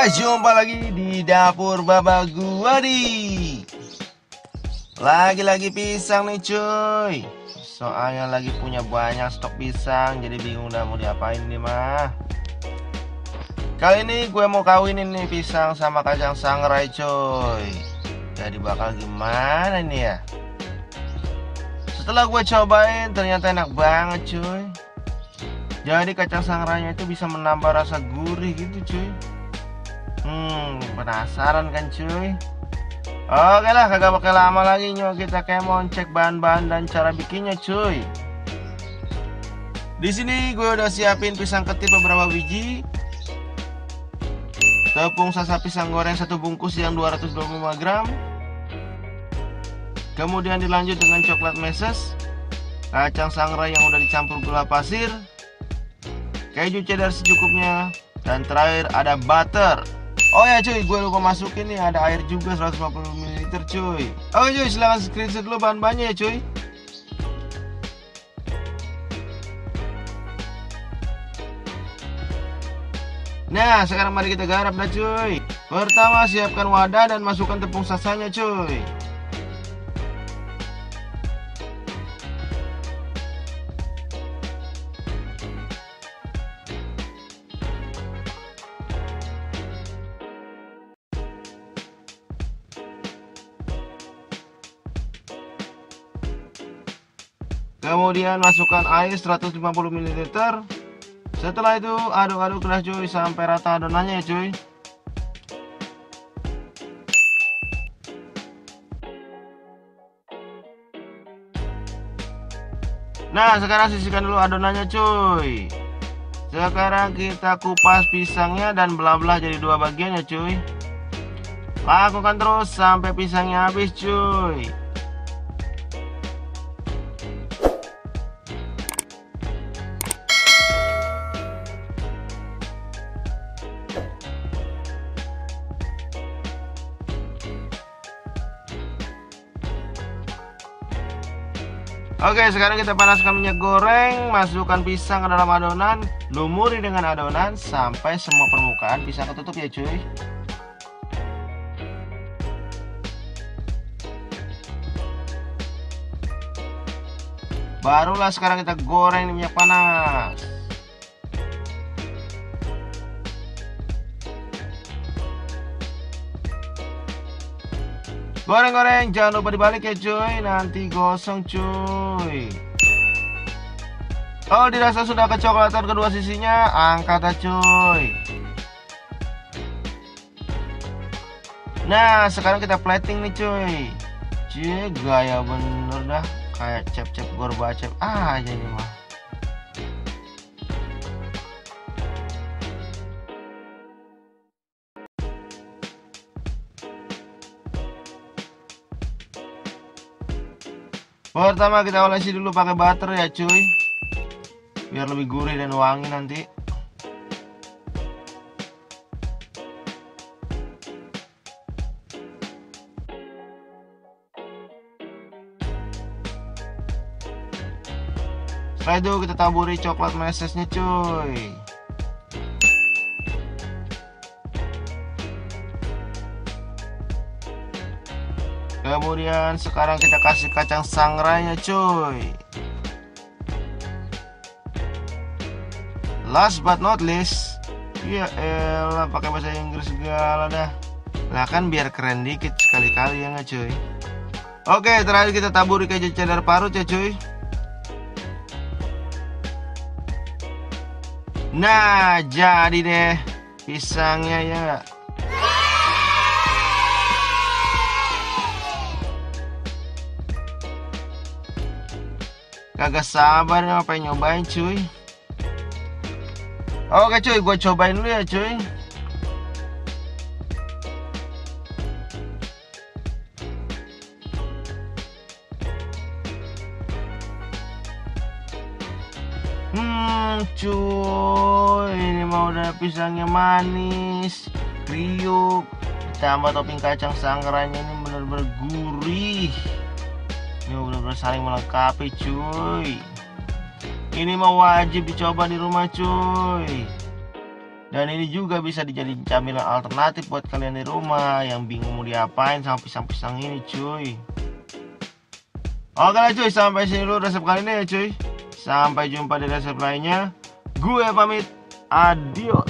guys, jumpa lagi di dapur Baba gua nih. Lagi-lagi pisang nih cuy. Soalnya lagi punya banyak stok pisang, jadi bingung dah mau diapain nih mah. Kali ini gue mau kawinin nih pisang sama kacang sangrai cuy. Jadi bakal gimana nih ya? Setelah gue cobain ternyata enak banget cuy. Jadi kacang sangrainya itu bisa menambah rasa gurih gitu cuy. Penasaran kan cuy? Oke lah, kagak pakai lama lagi, nyok kita kemon cek bahan-bahan dan cara bikinnya cuy. Di sini gue udah siapin pisang ketif beberapa biji, tepung sasa pisang goreng 1 bungkus yang 225 gram, kemudian dilanjut dengan coklat meses, kacang sangrai yang udah dicampur gula pasir, keju cheddar secukupnya, dan terakhir ada butter. Oh ya cuy, gue lupa masukin nih, ada air juga 150 ml cuy. Oke cuy, silahkan screenshot dulu bahan-bahannya ya cuy. Nah, sekarang mari kita garap dah cuy. Pertama, siapkan wadah dan masukkan tepung sasanya cuy. Kemudian masukkan air 150 ml. Setelah itu aduk-aduk keras cuy sampai rata adonannya ya cuy. Nah, sekarang sisihkan dulu adonannya cuy. Sekarang kita kupas pisangnya dan belah-belah jadi 2 bagian ya cuy. Lakukan terus sampai pisangnya habis cuy. Oke, sekarang kita panaskan minyak goreng, masukkan pisang ke dalam adonan, lumuri dengan adonan sampai semua permukaan pisang ketutup ya cuy. Barulah sekarang kita goreng di minyak panas. Goreng-goreng, jangan lupa dibalik ya cuy, nanti gosong cuy. Oh, dirasa sudah kecoklatan kedua sisinya, angkat aja cuy. Nah, sekarang kita plating nih cuy. Cie, gaya bener dah, kayak cep-cep Gorbachev aja nih mah. Pertama kita olesi dulu pakai butter ya cuy, biar lebih gurih dan wangi nanti. Setelah itu kita taburi coklat mesesnya cuy. Kemudian sekarang kita kasih kacang sangrainya cuy. Last but not least, ya elah pakai bahasa Inggris segala dah. Lah kan biar keren dikit sekali-kali ya nggak cuy. Oke, terakhir kita taburi keju cheddar parut ya cuy. Nah, jadi deh pisangnya ya. Kagak sabar nih apa nyobain cuy. Oke cuy, gue cobain dulu ya cuy. Cuy, ini mau udah pisangnya manis, kriuk, ditambah topping kacang sangrainya ini bener-bener gurih. Ini bener-bener saling melengkapi cuy. Ini mah wajib dicoba di rumah cuy. Dan ini juga bisa dijadiin camilan alternatif buat kalian di rumah yang bingung mau diapain sama pisang-pisang ini cuy. Oke lah cuy, sampai sini dulu resep kali ini ya cuy. Sampai jumpa di resep lainnya. Gue pamit, adios.